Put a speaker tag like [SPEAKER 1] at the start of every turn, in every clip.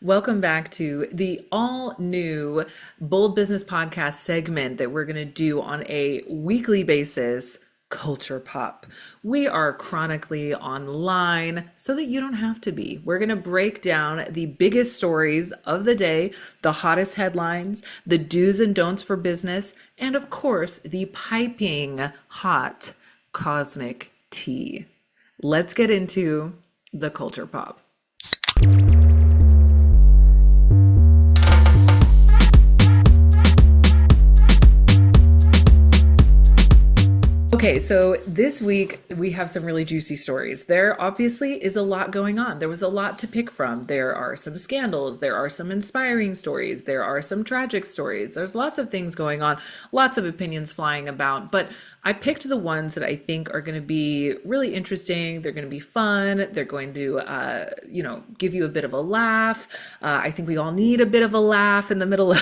[SPEAKER 1] Welcome back to the all new Bold Business Podcast segment that we're going to do on a weekly basis. Culture Pop. We are chronically online so that you don't have to be. We're going to break down the biggest stories of the day, the hottest headlines, the do's and don'ts for business, and of course, the piping hot cosmic tea. Let's get into the Culture Pop. Okay, so this week we have some really juicy stories. There obviously is a lot going on. There was a lot to pick from. There are some scandals, there are some inspiring stories, there are some tragic stories. There's lots of things going on, lots of opinions flying about, but I picked the ones that I think are going to be really interesting. They're going to be fun. They're going to, give you a bit of a laugh. I think we all need a bit of a laugh in the middle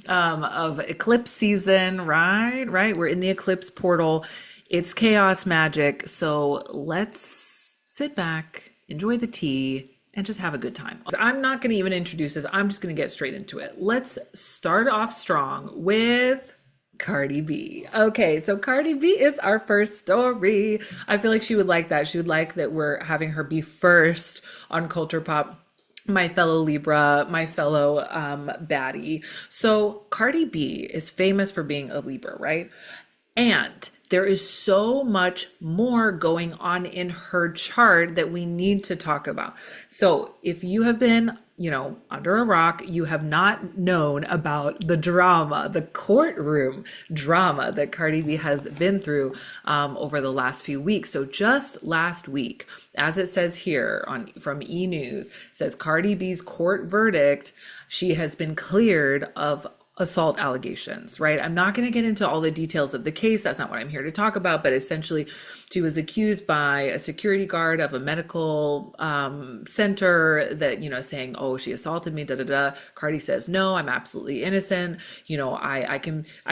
[SPEAKER 1] of eclipse season, right? Right. We're in the eclipse portal. It's chaos magic. So let's sit back, enjoy the tea, and just have a good time. I'm not going to even introduce this. I'm just going to get straight into it. Let's start off strong with Cardi B. Okay, so Cardi B is our first story. I feel like she would like that. She would like that we're having her be first on Culture Pop. My fellow Libra, my fellow baddie. So Cardi B is famous for being a Libra, right? And there is so much more going on in her chart that we need to talk about. So if you have been under a rock, you have not known about the drama, the courtroom drama that Cardi B has been through over the last few weeks. So just last week, as it says here from E! News, it says Cardi B's court verdict, she has been cleared of assault allegations, right? I'm not going to get into all the details of the case. That's not what I'm here to talk about. But essentially, she was accused by a security guard of a medical center that, saying, oh, she assaulted me, da, da, da. Cardi says, no, I'm absolutely innocent. I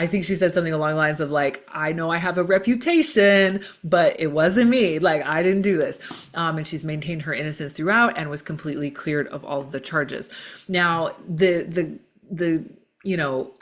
[SPEAKER 1] think she said something along the lines of like, I know I have a reputation, but it wasn't me. Like, I didn't do this. And she's maintained her innocence throughout and was completely cleared of all of the charges. Now, the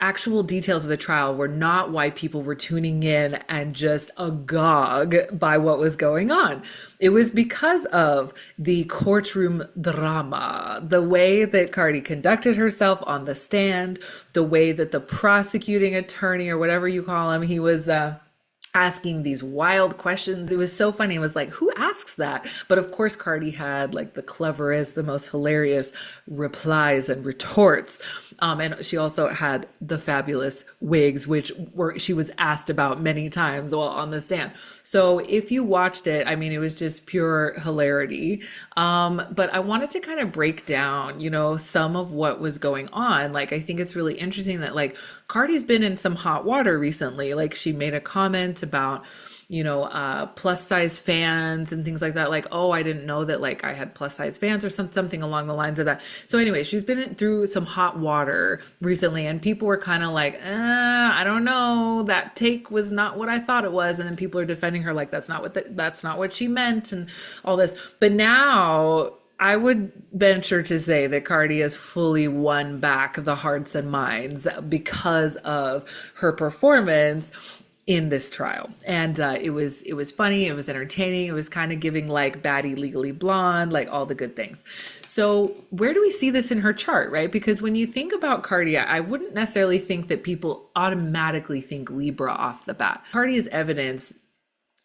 [SPEAKER 1] actual details of the trial were not why people were tuning in and just agog by what was going on. It was because of the courtroom drama, the way that Cardi conducted herself on the stand, the way that the prosecuting attorney or whatever you call him, he was asking these wild questions. It was so funny. It was like, who asks that? But of course, Cardi had like the cleverest, the most hilarious replies and retorts. And she also had the fabulous wigs, she was asked about many times while on the stand. So if you watched it, I mean, it was just pure hilarity. But I wanted to kind of break down, some of what was going on. Like, I think it's really interesting that like Cardi's been in some hot water recently. Like, she made a comment about plus size fans and things like that. Like, oh, I didn't know that like I had plus size fans or something along the lines of that. So anyway, she's been through some hot water recently and people were kind of like, I don't know, that take was not what I thought it was. And then people are defending her like, that's not what she meant and all this. But now I would venture to say that Cardi has fully won back the hearts and minds because of her performance in this trial. And it was funny, it was entertaining, it was kind of giving like baddie legally blonde, like all the good things. So where do we see this in her chart, right? Because when you think about Cardi, I wouldn't necessarily think that people automatically think Libra off the bat. Cardi is evidence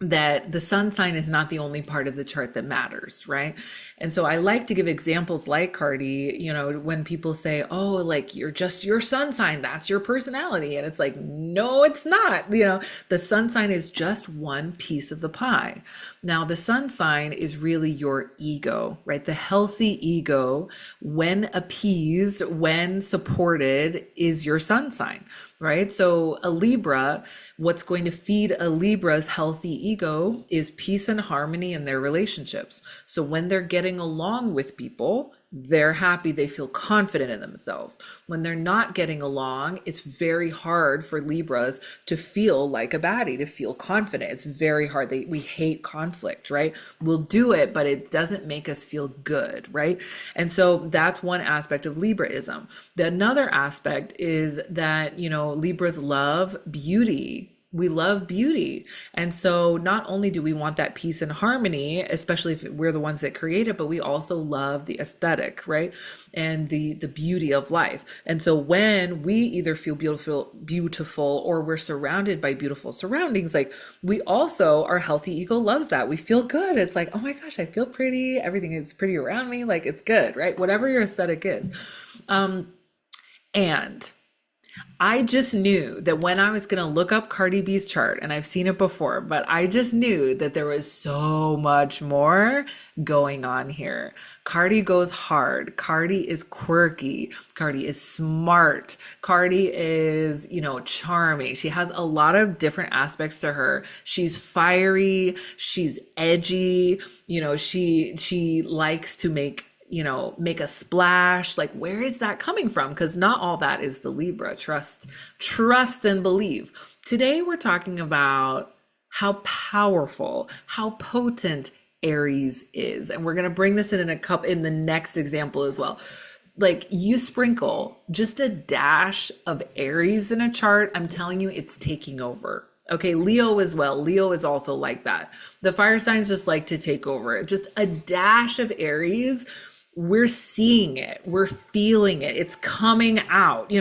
[SPEAKER 1] that the sun sign is not the only part of the chart that matters, right? And so I like to give examples like Cardi, when people say, oh, like you're just your sun sign, that's your personality. And it's like, no, it's not. The sun sign is just one piece of the pie. Now, the sun sign is really your ego, right? The healthy ego, when appeased, when supported, is your sun sign, right? So a Libra, what's going to feed a Libra's healthy ego is peace and harmony in their relationships. So when they're getting along with people, they're happy, they feel confident in themselves. When they're not getting along, it's very hard for Libras to feel like a baddie, to feel confident. It's very hard. We hate conflict, right? We'll do it, but it doesn't make us feel good, right? And so that's one aspect of Libraism. The another aspect is that, Libras love beauty. We love beauty. And so not only do we want that peace and harmony, especially if we're the ones that create it, but we also love the aesthetic, right? And the beauty of life. And so when we either feel beautiful or we're surrounded by beautiful surroundings, like we also, our healthy ego loves that. We feel good. It's like, oh my gosh, I feel pretty. Everything is pretty around me. Like it's good, right? Whatever your aesthetic is. And I just knew that when I was going to look up Cardi B's chart, and I've seen it before, but I just knew that there was so much more going on here. Cardi goes hard. Cardi is quirky. Cardi is smart. Cardi is, charming. She has a lot of different aspects to her. She's fiery. She's edgy. She likes to make a splash. Like, where is that coming from? Because not all that is the Libra. Trust and believe. Today, we're talking about how powerful, how potent Aries is. And we're going to bring this in the next example as well. Like, you sprinkle just a dash of Aries in a chart, I'm telling you, it's taking over. Okay, Leo as well. Leo is also like that. The fire signs just like to take over. Just a dash of Aries, we're seeing it, we're feeling it, it's coming out.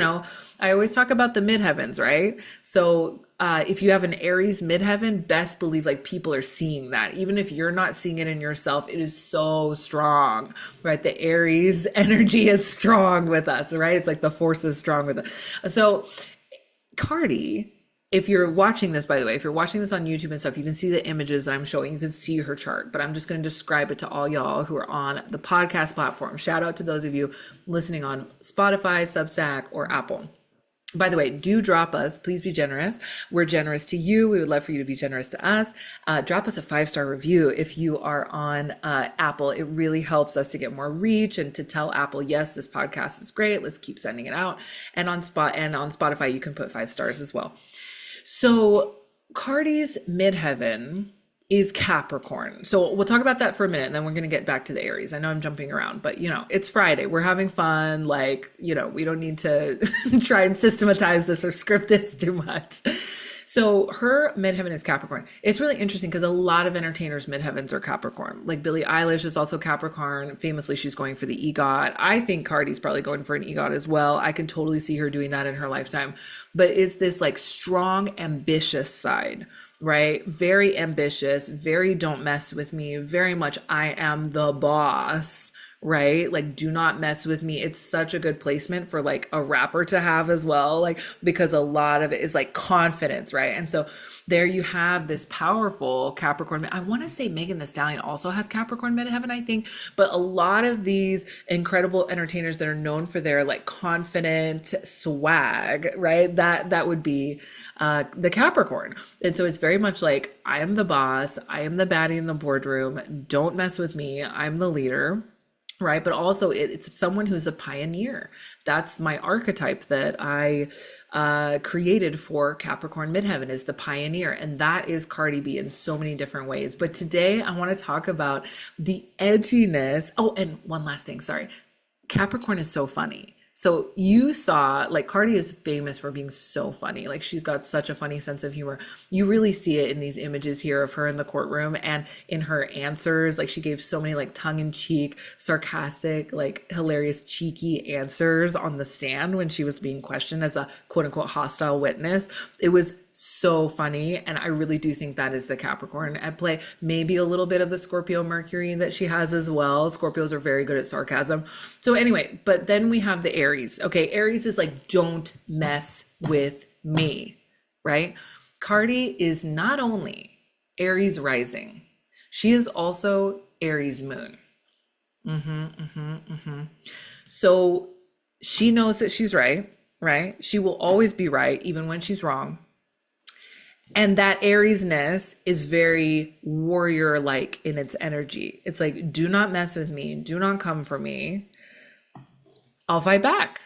[SPEAKER 1] I always talk about the midheavens, right? So if you have an Aries midheaven, best believe like people are seeing that. Even if you're not seeing it in yourself, it is so strong, right? The Aries energy is strong with us, right? It's like the force is strong with us. So Cardi, if you're watching this, by the way, if you're watching this on YouTube and stuff, you can see the images that I'm showing. You can see her chart, but I'm just going to describe it to all y'all who are on the podcast platform. Shout out to those of you listening on Spotify, Substack, or Apple. By the way, do drop us. Please be generous. We're generous to you. We would love for you to be generous to us. Drop us a 5-star review if you are on Apple. It really helps us to get more reach and to tell Apple, yes, this podcast is great. Let's keep sending it out. And on Spotify, you can put 5 stars as well. So Cardi's midheaven is Capricorn. So we'll talk about that for a minute, and then we're going to get back to the Aries. I know I'm jumping around, but it's Friday. We're having fun. Like, we don't need to try and systematize this or script this too much. So her midheaven is Capricorn. It's really interesting because a lot of entertainers' midheavens are Capricorn. Like Billie Eilish is also Capricorn. Famously, she's going for the EGOT. I think Cardi's probably going for an EGOT as well. I can totally see her doing that in her lifetime. But it's this like strong, ambitious side, right? Very ambitious, very don't mess with me, very much I am the boss, right? Like, do not mess with me. It's such a good placement for like a rapper to have as well, like, because a lot of it is like confidence, right? And so there you have this powerful Capricorn. I want to say Megan Thee Stallion also has Capricorn midheaven, I think, but a lot of these incredible entertainers that are known for their like confident swag, right? That would be the Capricorn. And so it's very much like, I am the boss. I am the baddie in the boardroom. Don't mess with me. I'm the leader. Right. But also it's someone who's a pioneer. That's my archetype that I created for Capricorn midheaven, is the pioneer. And that is Cardi B in so many different ways. But today I want to talk about the edginess. Oh, and one last thing. Sorry. Capricorn is so funny. So you saw, like, Cardi is famous for being so funny. Like, she's got such a funny sense of humor. You really see it in these images here of her in the courtroom and in her answers. Like, she gave so many like tongue-in-cheek, sarcastic, like hilarious, cheeky answers on the stand when she was being questioned as a quote unquote hostile witness. It was so funny. And I really do think that is the Capricorn at play. Maybe a little bit of the Scorpio Mercury that she has as well. Scorpios are very good at sarcasm. So anyway, but then we have the Aries. Okay, Aries is like, don't mess with me, right? Cardi is not only Aries rising, she is also Aries moon. So she knows that she's right? She will always be right, even when she's wrong. And that Ariesness is very warrior like in its energy. It's like, do not mess with me, do not come for me, I'll fight back.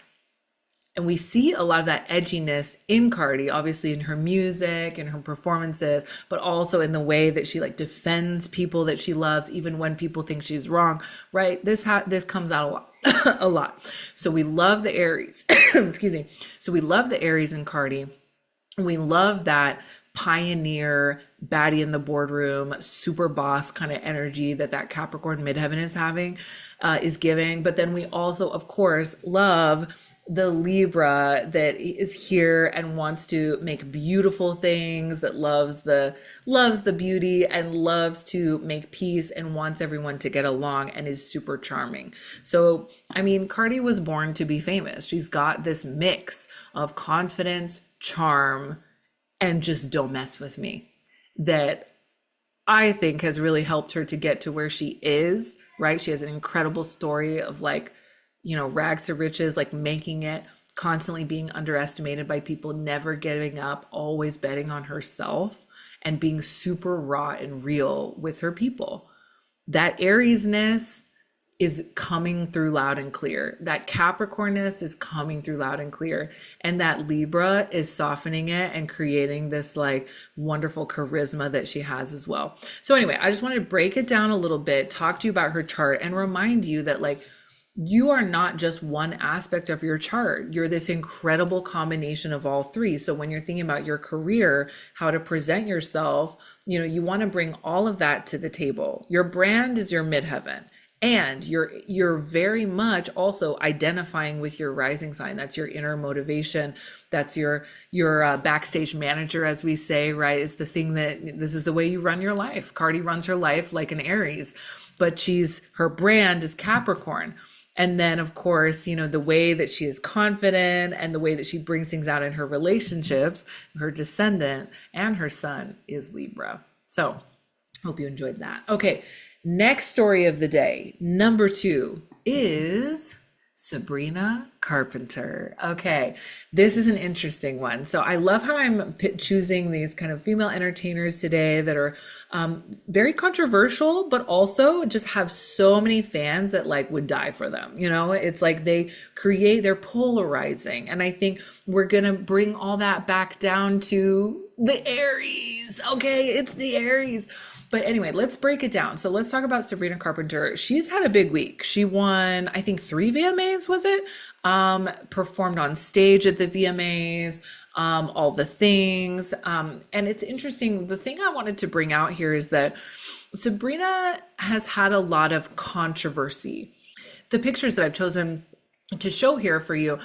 [SPEAKER 1] And we see a lot of that edginess in Cardi, obviously in her music and her performances, but also in the way that she like defends people that she loves, even when people think she's wrong, right? This comes out a lot, a lot. So we love the Aries, excuse me. So we love the Aries in Cardi. We love that pioneer, baddie in the boardroom, super boss kind of energy that Capricorn midheaven is having, is giving. But then we also, of course, love the Libra that is here and wants to make beautiful things, that loves the beauty and loves to make peace and wants everyone to get along and is super charming. So, I mean, Cardi was born to be famous. She's got this mix of confidence, charm, and just don't mess with me that I think has really helped her to get to where she is, right? She has an incredible story of like, rags to riches, like making it, constantly being underestimated by people, never giving up, always betting on herself and being super raw and real with her people. That Ariesness is coming through loud and clear. That Capricornness is coming through loud and clear. And that Libra is softening it and creating this like wonderful charisma that she has as well. So anyway, I just wanted to break it down a little bit, talk to you about her chart and remind you that like, you are not just one aspect of your chart. You're this incredible combination of all three. So when you're thinking about your career, how to present yourself, you want to bring all of that to the table. Your brand is your midheaven. And you're very much also identifying with your rising sign. That's your inner motivation. That's your backstage manager, as we say, right? Is the thing that this is the way you run your life. Cardi runs her life like an Aries, but her brand is Capricorn. And then, of course, the way that she is confident and the way that she brings things out in her relationships, her descendant and her son is Libra. So hope you enjoyed that. Okay. Next story of the day, number 2, is Sabrina Carpenter. Okay, this is an interesting one. So I love how I'm choosing these kind of female entertainers today that are very controversial, but also just have so many fans that like would die for them. It's like they're polarizing. And I think we're going to bring all that back down to the Aries. Okay, it's the Aries. But anyway, let's break it down. So let's talk about Sabrina Carpenter. She's had a big week. She won, I think, 3 VMAs, was it? Performed on stage at the VMAs, all the things. And it's interesting. The thing I wanted to bring out here is that Sabrina has had a lot of controversy. The pictures that I've chosen to show here for you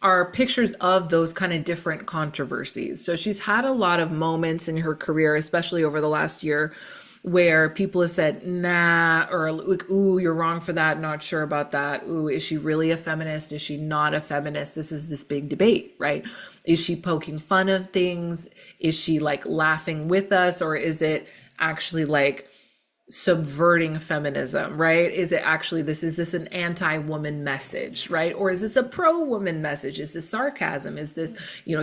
[SPEAKER 1] are pictures of those kind of different controversies. So she's had a lot of moments in her career, especially over the last year, where people have said, nah, or like, ooh, you're wrong for that, not sure about that. Ooh, is she really a feminist? Is she not a feminist? This is this big debate, right? Is she poking fun of things? Is she like laughing with us? Or is it actually like subverting feminism, right? Is it actually is this an anti-woman message, right? Or is this a pro-woman message? Is this sarcasm? Is this,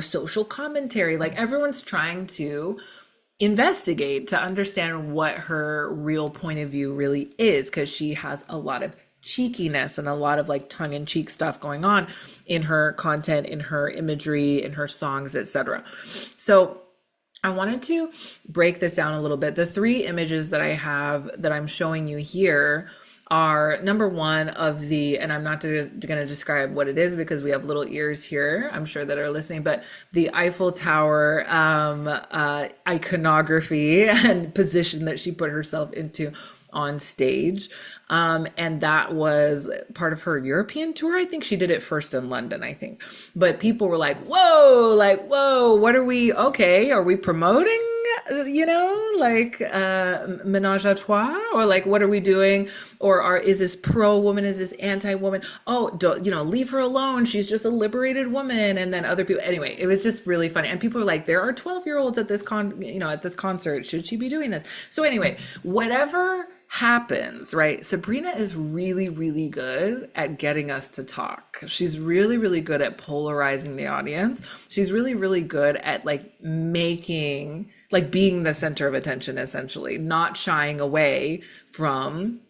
[SPEAKER 1] social commentary? Like everyone's trying to investigate to understand what her real point of view really is, because she has a lot of cheekiness and a lot of like tongue-in-cheek stuff going on in her content, in her imagery, in her songs, etc. So I wanted to break this down a little bit. The 3 images that I have that I'm showing you here are number 1 and I'm not going to describe what it is because we have little ears here, I'm sure, that are listening, but the Eiffel Tower iconography and position that she put herself into on stage. And that was part of her European tour. I think she did it first in London, I think. But people were like, whoa, what are we promoting, menage a trois? Or like, what are we doing? Or is this pro-woman? Is this anti-woman? Oh, leave her alone. She's just a liberated woman. And then other people, anyway, it was just really funny. And people were like, there are 12-year-olds at this at this concert. Should she be doing this? So anyway, whatever happens, right? Sabrina is really, really good at getting us to talk. She's really, really good at polarizing the audience. She's really, really good at like making like being the center of attention, essentially, not shying away from,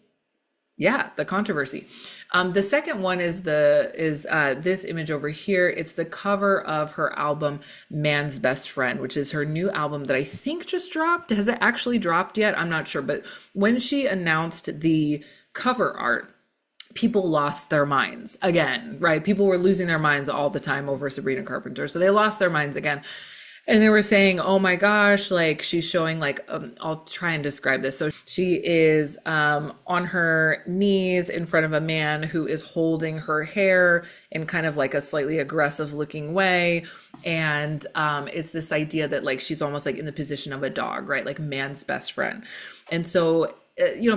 [SPEAKER 1] yeah, the controversy. The second one is this image over here. It's the cover of her album Man's Best Friend, which is her new album that I think just dropped. Has it actually dropped yet? I'm not sure. But when she announced the cover art, people lost their minds again, right? People were losing their minds all the time over Sabrina Carpenter. So they lost their minds again. And they were saying, oh my gosh, like she's showing like, I'll try and describe this. So she is on her knees in front of a man who is holding her hair in kind of like a slightly aggressive looking way. And it's this idea that like she's almost like in the position of a dog, right? Like man's best friend. And so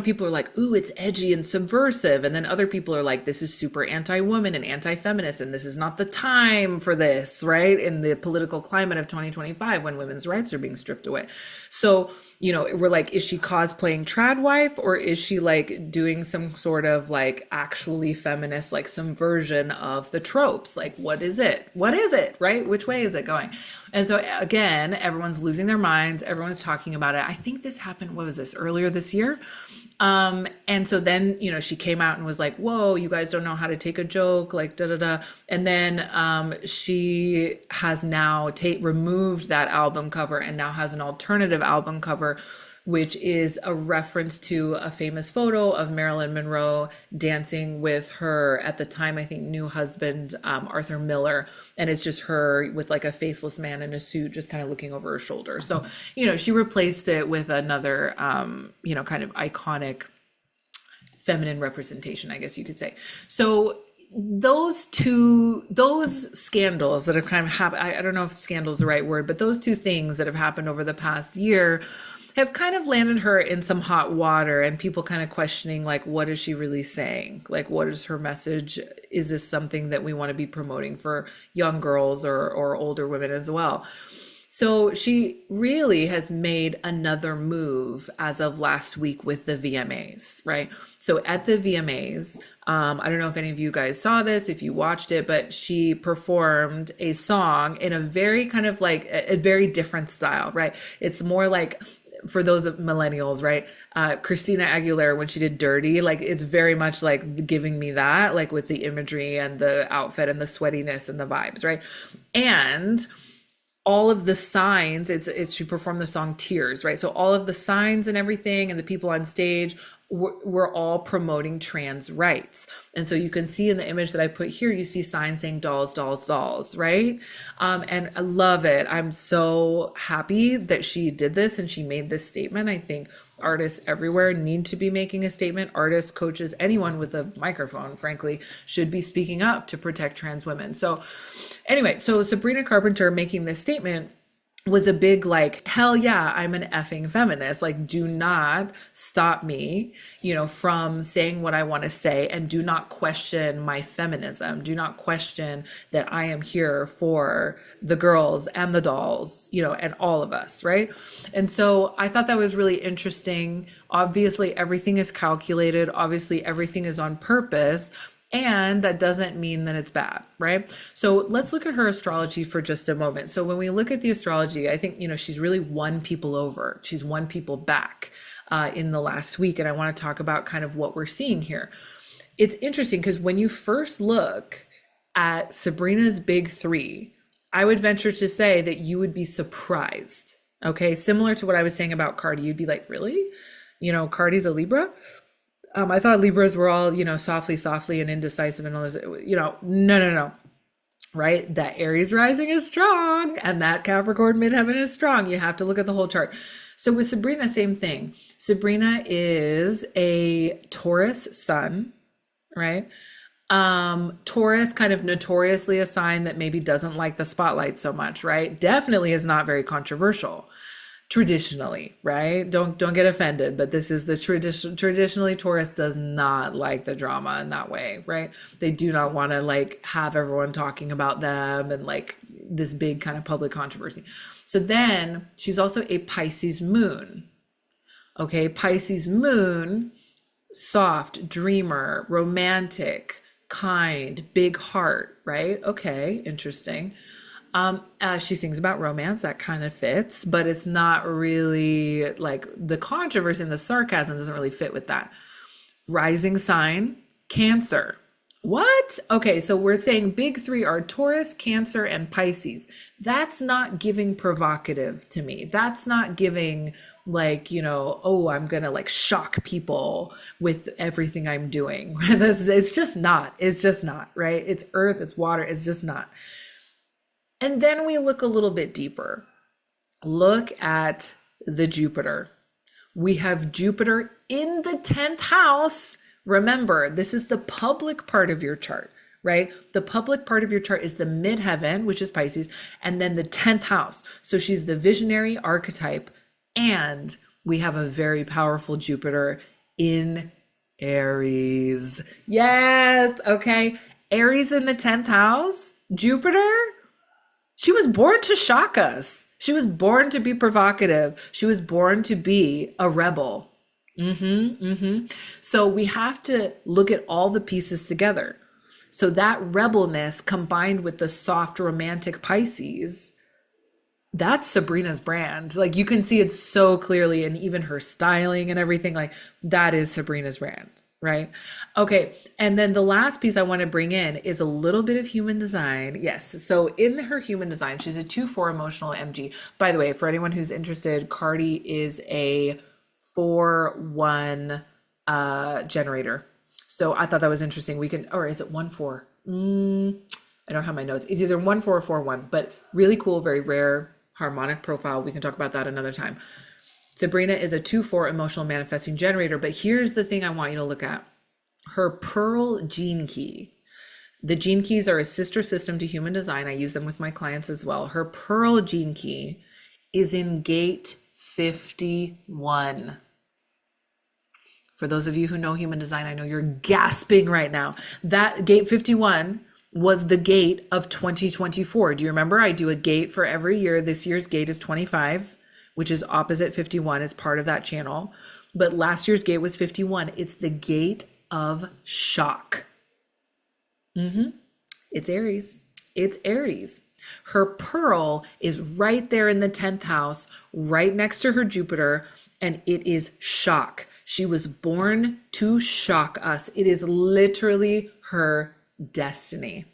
[SPEAKER 1] people are like, ooh, it's edgy and subversive. And then other people are like, this is super anti-woman and anti-feminist. And this is not the time for this, right? In the political climate of 2025 when women's rights are being stripped away. So, we're like, is she cosplaying trad wife, or is she like doing some sort of like actually feminist, like some version of the tropes? Like, what is it? What is it? Right? Which way is it going? And so again, everyone's losing their minds. Everyone's talking about it. I think this happened, what was this, earlier this year? And so then, she came out and was like, whoa, you guys don't know how to take a joke, like da da da. And then she has now removed that album cover and now has an alternative album cover, which is a reference to a famous photo of Marilyn Monroe dancing with her, at the time, I think, new husband, Arthur Miller. And it's just her with like a faceless man in a suit, just kind of looking over her shoulder. So, she replaced it with another, kind of iconic feminine representation, I guess you could say. So those scandals that have kind of happened, I don't know if scandal is the right word, but those two things that have happened over the past year have kind of landed her in some hot water, and people kind of questioning, like, what is she really saying? Like, what is her message? Is this something that we want to be promoting for young girls or older women as well? So she really has made another move as of last week with the VMAs, right? So at the VMAs, I don't know if any of you guys saw this, if you watched it, but she performed a song in a very kind of like a very different style, right? It's more like, for those of millennials, right? Christina Aguilera, when she did Dirty, like it's very much like giving me that, like with the imagery and the outfit and the sweatiness and the vibes, right? And all of the signs, she performed the song Tears, right? So all of the signs and everything and the people on stage were all promoting trans rights. And so you can see in the image that I put here, you see signs saying dolls, dolls, dolls, right? And I love it. I'm so happy that she did this and she made this statement. I think artists everywhere need to be making a statement. Artists, coaches, anyone with a microphone, frankly, should be speaking up to protect trans women. So anyway, so Sabrina Carpenter making this statement was a big like, hell yeah, I'm an effing feminist. Like, do not stop me, from saying what I want to say, and do not question my feminism. Do not question that I am here for the girls and the dolls, and all of us, right? And so I thought that was really interesting. Obviously, everything is calculated. Obviously, everything is on purpose. And that doesn't mean that it's bad, right? So let's look at her astrology for just a moment. So when we look at the astrology, I think, she's really won people over. She's won people back in the last week. And I want to talk about kind of what we're seeing here. It's interesting because when you first look at Sabrina's big three, I would venture to say that you would be surprised. Okay. Similar to what I was saying about Cardi, you'd be like, really? Cardi's a Libra? I thought Libras were all, softly and indecisive and all this, no. Right? That Aries rising is strong and that Capricorn midheaven is strong. You have to look at the whole chart. So with Sabrina, same thing. Sabrina is a Taurus sun, right? Taurus, kind of notoriously a sign that maybe doesn't like the spotlight so much, right? Definitely is not very controversial. Traditionally, right? Don't get offended, but this is the traditionally Taurus does not like the drama in that way, right? They do not want to like have everyone talking about them and like this big kind of public controversy. So then she's also a Pisces moon. Okay, Pisces moon, soft, dreamer, romantic, kind, big heart, right? Okay, interesting. She sings about romance, that kind of fits, but it's not really like the controversy and the sarcasm doesn't really fit with that. Rising sign, Cancer. What? Okay, so we're saying big three are Taurus, Cancer, and Pisces. That's not giving provocative to me. That's not giving like, oh, I'm gonna like shock people with everything I'm doing. It's just not. It's just not, right? It's earth, it's water, it's just not. And then we look a little bit deeper. Look at the Jupiter. We have Jupiter in the 10th house. Remember, this is the public part of your chart, right? The public part of your chart is the midheaven, which is Pisces, and then the 10th house. So she's the visionary archetype, and we have a very powerful Jupiter in Aries. Yes, okay. Aries in the 10th house, Jupiter. She was born to shock us. She was born to be provocative. She was born to be a rebel. So we have to look at all the pieces together. So that rebelness combined with the soft romantic Pisces, that's Sabrina's brand. Like you can see it so clearly, and even her styling and everything, like that is Sabrina's brand, right? Okay. And then the last piece I want to bring in is a little bit of human design. Yes. So in her human design, she's a 2-4 emotional MG. By the way, for anyone who's interested, Cardi is a 4-1 generator. So I thought that was interesting. We can, or is it 1-4? I don't have my notes. It's either 1-4 or 4-1, but really cool, very rare harmonic profile. We can talk about that another time. Sabrina is a 2-4 emotional manifesting generator, but here's the thing I want you to look at. Her Pearl gene key. The gene keys are a sister system to human design. I use them with my clients as well. Her Pearl gene key is in gate 51. For those of you who know human design, I know you're gasping right now. That gate 51 was the gate of 2024. Do you remember? I do a gate for every year. This year's gate is 25, which is opposite 51. It's part of that channel. But last year's gate was 51. It's the gate of shock. It's Aries. It's Aries. Her Pearl is right there in the 10th house, right next to her Jupiter, and it is shock. She was born to shock us. It is literally her destiny.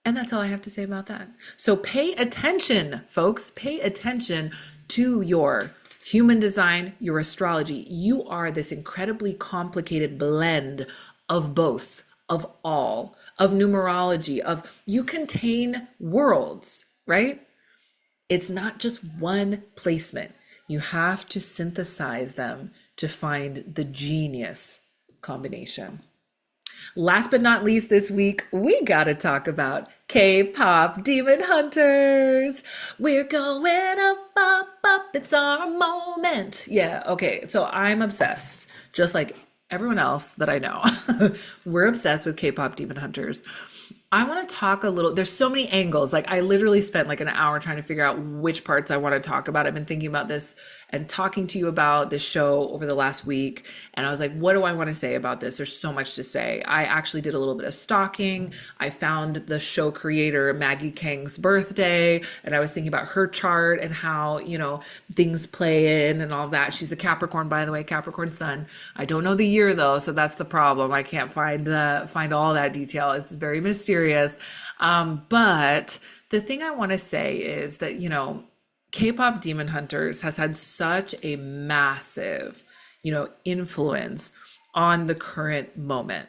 [SPEAKER 1] And that's all I have to say about that. So pay attention, folks. Pay attention to your human design, your astrology. You are this incredibly complicated blend of both, of all, of numerology, of you contain worlds, right? It's not just one placement. You have to synthesize them to find the genius combination. Last but not least this week, we got to talk about Kpop Demon Hunters. We're going up, up, up. It's our moment. Yeah, okay. So I'm obsessed, just like everyone else that I know. We're obsessed with Kpop Demon Hunters. I want to talk a little, there's so many angles. Like I literally spent like an hour trying to figure out which parts I want to talk about. I've been thinking about this and talking to you about this show over the last week. And I was like, what do I want to say about this? There's so much to say. I actually did a little bit of stalking. I found the show creator, Maggie Kang's birthday. And I was thinking about her chart and how, things play in and all that. She's a Capricorn, by the way, Capricorn sun. I don't know the year though. So that's the problem. I can't find all that detail. It's very mysterious. But the thing I want to say is that, Kpop Demon Hunters has had such a massive, influence on the current moment.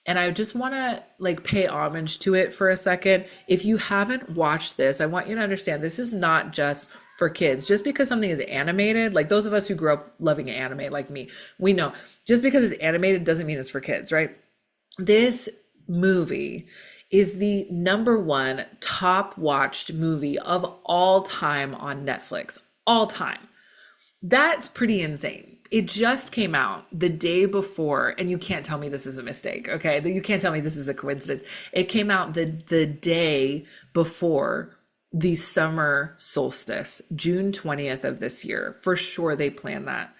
[SPEAKER 1] And I just want to pay homage to it for a second. If you haven't watched this, I want you to understand this is not just for kids. Just because something is animated, like those of us who grew up loving anime like me, we know just because it's animated doesn't mean it's for kids, right? This movie is the #1 top watched movie of all time on Netflix. All time. That's pretty insane. It just came out the day before, and you can't tell me this is a mistake, okay? You can't tell me this is a coincidence. It came out the day before the summer solstice, June 20th of this year. For sure they planned that.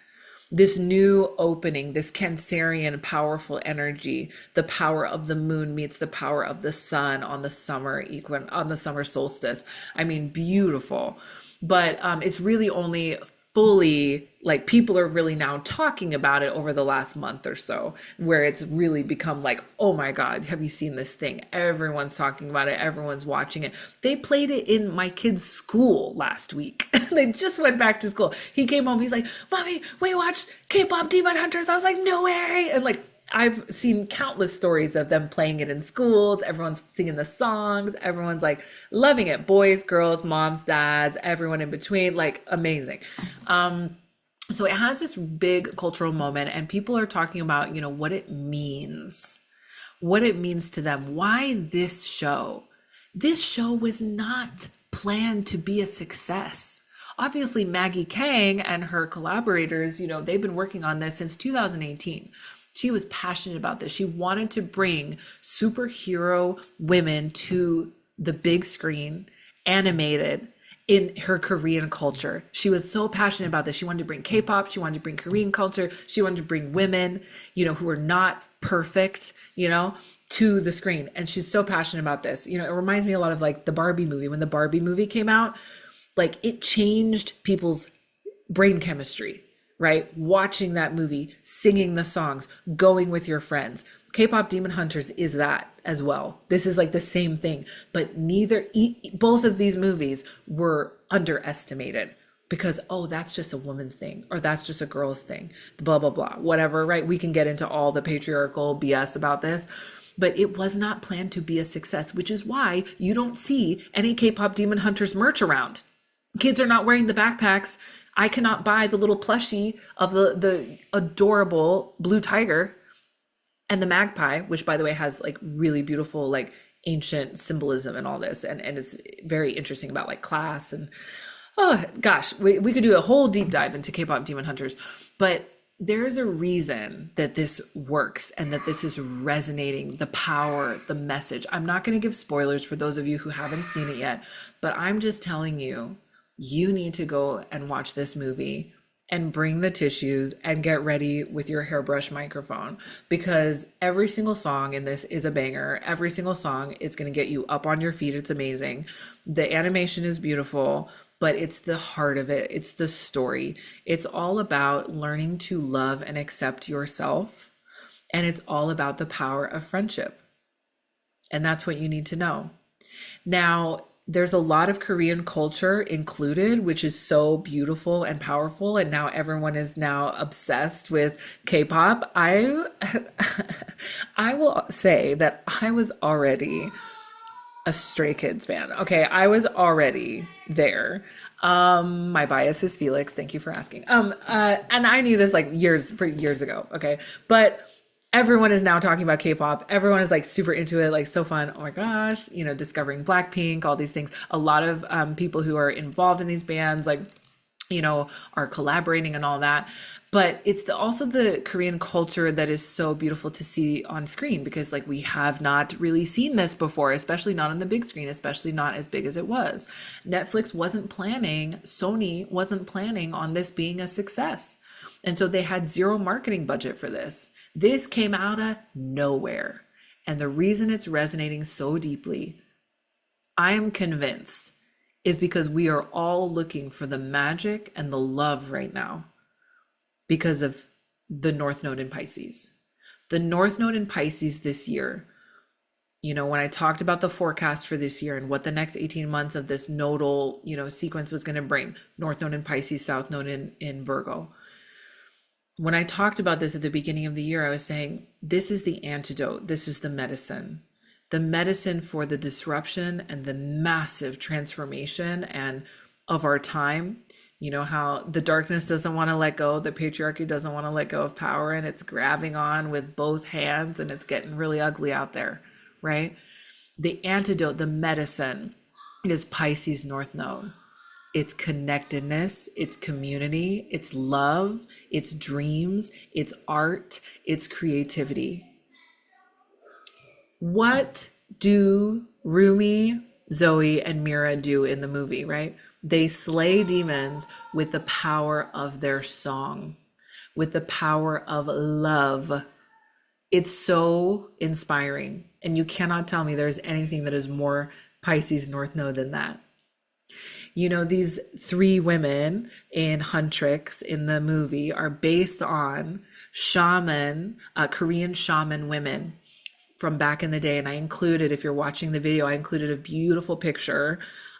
[SPEAKER 1] this new opening, this Cancerian powerful energy, the power of the moon meets the power of the sun on the on the summer solstice. I mean, beautiful. But it's really only fully like people are really now talking about it over the last month or so, where it's really become like, oh my God, have you seen this thing? Everyone's talking about it, everyone's watching it. They played it in my kid's school last week. They just went back to school. He came home, he's like, Mommy, we watched K-pop Demon Hunters. I was like, no way. And like, I've seen countless stories of them playing it in schools. Everyone's singing the songs. Everyone's like loving it. Boys, girls, moms, dads, everyone in between, like amazing. So it has this big cultural moment, and people are talking about, you know, what it means to them. Why this show? This show was not planned to be a success. Obviously, Maggie Kang and her collaborators, you know, they've been working on this since 2018. She was passionate about this. She wanted to bring superhero women to the big screen, animated in her Korean culture. She was so passionate about this. She wanted to bring K-pop. She wanted to bring Korean culture. She wanted to bring women, you know, who are not perfect, you know, to the screen. And she's so passionate about this. You know, it reminds me a lot of like the Barbie movie. When the Barbie movie came out, like it changed people's brain chemistry, right? Watching that movie, singing the songs, going with your friends. Kpop Demon Hunters is that as well. This is like the same thing, but both of these movies were underestimated because, oh, that's just a woman's thing, or that's just a girl's thing, blah, blah, blah, whatever, right? We can get into all the patriarchal BS about this, but it was not planned to be a success, which is why you don't see any Kpop Demon Hunters merch around. Kids are not wearing the backpacks. I cannot buy the little plushie of the adorable blue tiger and the magpie, which by the way has like really beautiful like ancient symbolism and all this, and is very interesting about like class and oh gosh, we could do a whole deep dive into K-pop Demon Hunters, but there's a reason that this works and that this is resonating, the power, the message. I'm not going to give spoilers for those of you who haven't seen it yet, but I'm just telling you, you need to go and watch this movie and bring the tissues and get ready with your hairbrush microphone, because every single song in this is a banger. Every single song is going to get you up on your feet. It's amazing. The animation is beautiful, but it's the heart of it. It's the story. It's all about learning to love and accept yourself. And it's all about the power of friendship. And that's what you need to know. Now, there's a lot of Korean culture included, which is so beautiful and powerful. And now everyone is now obsessed with K-pop. I will say that I was already a Stray Kids fan. Okay, I was already there. My bias is Felix. Thank you for asking. And I knew this like years ago. Okay, but everyone is now talking about K-pop. Everyone is like super into it, like so fun. Oh my gosh, you know, discovering Blackpink, all these things. A lot of people who are involved in these bands, like, you know, are collaborating and all that. But it's also the Korean culture that is so beautiful to see on screen, because like we have not really seen this before, especially not on the big screen, especially not as big as it was. Netflix wasn't planning, Sony wasn't planning on this being a success. And so they had zero marketing budget for this. This came out of nowhere. And the reason it's resonating so deeply, I am convinced, is because we are all looking for the magic and the love right now because of the North Node in Pisces. The North Node in Pisces this year, you know, when I talked about the forecast for this year and what the next 18 months of this nodal, you know, sequence was going to bring, North Node in Pisces, South Node in Virgo. When I talked about this at the beginning of the year, I was saying, this is the antidote. This is the medicine for the disruption and the massive transformation and of our time. You know how the darkness doesn't want to let go, the patriarchy doesn't want to let go of power, and it's grabbing on with both hands, and it's getting really ugly out there, right? The antidote, the medicine, is Pisces North Node. It's connectedness, it's community, it's love, it's dreams, it's art, it's creativity. What do Rumi, Zoe, and Mira do in the movie, right? They slay demons with the power of their song, with the power of love. It's so inspiring. And you cannot tell me there's anything that is more Pisces North Node than that. You know, these three women in Huntrix in the movie are based on shaman, Korean shaman women from back in the day. And I included, if you're watching the video, I included a beautiful picture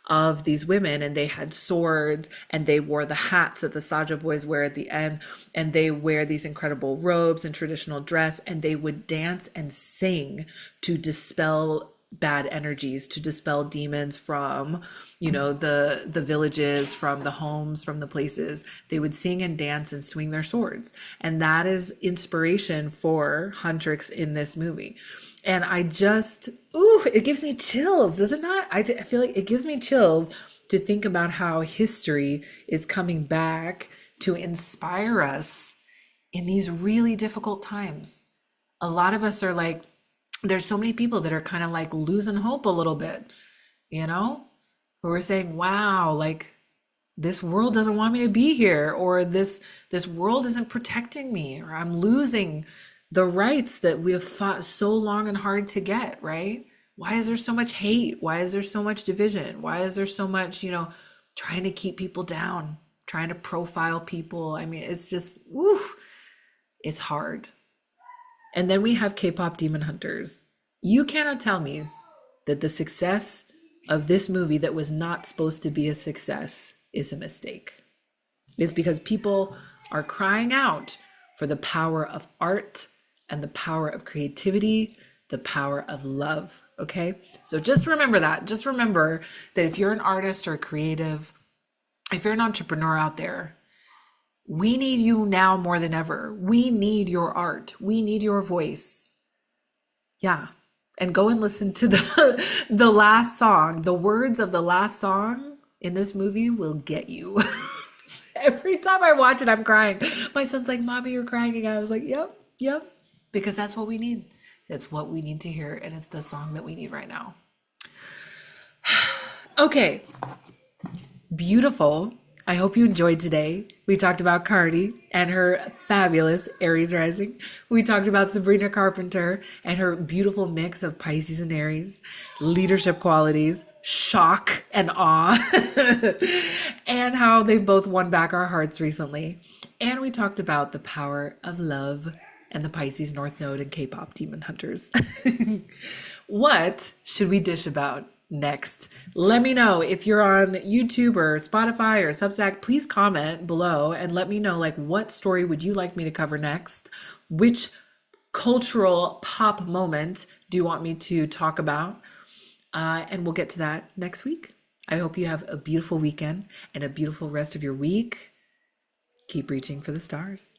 [SPEAKER 1] of these women, and they had swords, and they wore the hats that the Saja boys wear at the end, and they wear these incredible robes and traditional dress, and they would dance and sing to dispel bad energies, to dispel demons from, you know, the villages, from the homes, from the places. They would sing and dance and swing their swords, and that is inspiration for Huntrix in this movie. And I just, ooh, it gives me chills, does it not? I feel like it gives me chills to think about how history is coming back to inspire us in these really difficult times. A lot of us are like, there's so many people that are kind of like losing hope a little bit, you know, who are saying, wow, like this world doesn't want me to be here, or this world isn't protecting me, or I'm losing the rights that we have fought so long and hard to get, right? Why is there so much hate? Why is there so much division? Why is there so much, you know, trying to keep people down, trying to profile people? I mean, it's just, woof, it's hard. And then we have Kpop Demon Hunters. You cannot tell me that the success of this movie that was not supposed to be a success is a mistake. It's because people are crying out for the power of art and the power of creativity, the power of love, okay? So just remember that. Just remember that if you're an artist or a creative, if you're an entrepreneur out there, we need you now more than ever. We need your art. We need your voice. Yeah. And go and listen to the last song. The words of the last song in this movie will get you. Every time I watch it, I'm crying. My son's like, Mommy, you're crying again. I was like, yep. Because that's what we need. It's what we need to hear. And it's the song that we need right now. Okay. Beautiful. I hope you enjoyed today. We talked about Cardi and her fabulous Aries rising. We talked about Sabrina Carpenter and her beautiful mix of Pisces and Aries, leadership qualities, shock and awe, and how they've both won back our hearts recently. And we talked about the power of love and the Pisces North Node and Kpop Demon Hunters. What should we dish about next? Let me know. If you're on YouTube or Spotify or Substack, please comment below and let me know, like, what story would you like me to cover next? Which cultural pop moment do you want me to talk about? And we'll get to that next week. I hope you have a beautiful weekend and a beautiful rest of your week. Keep reaching for the stars.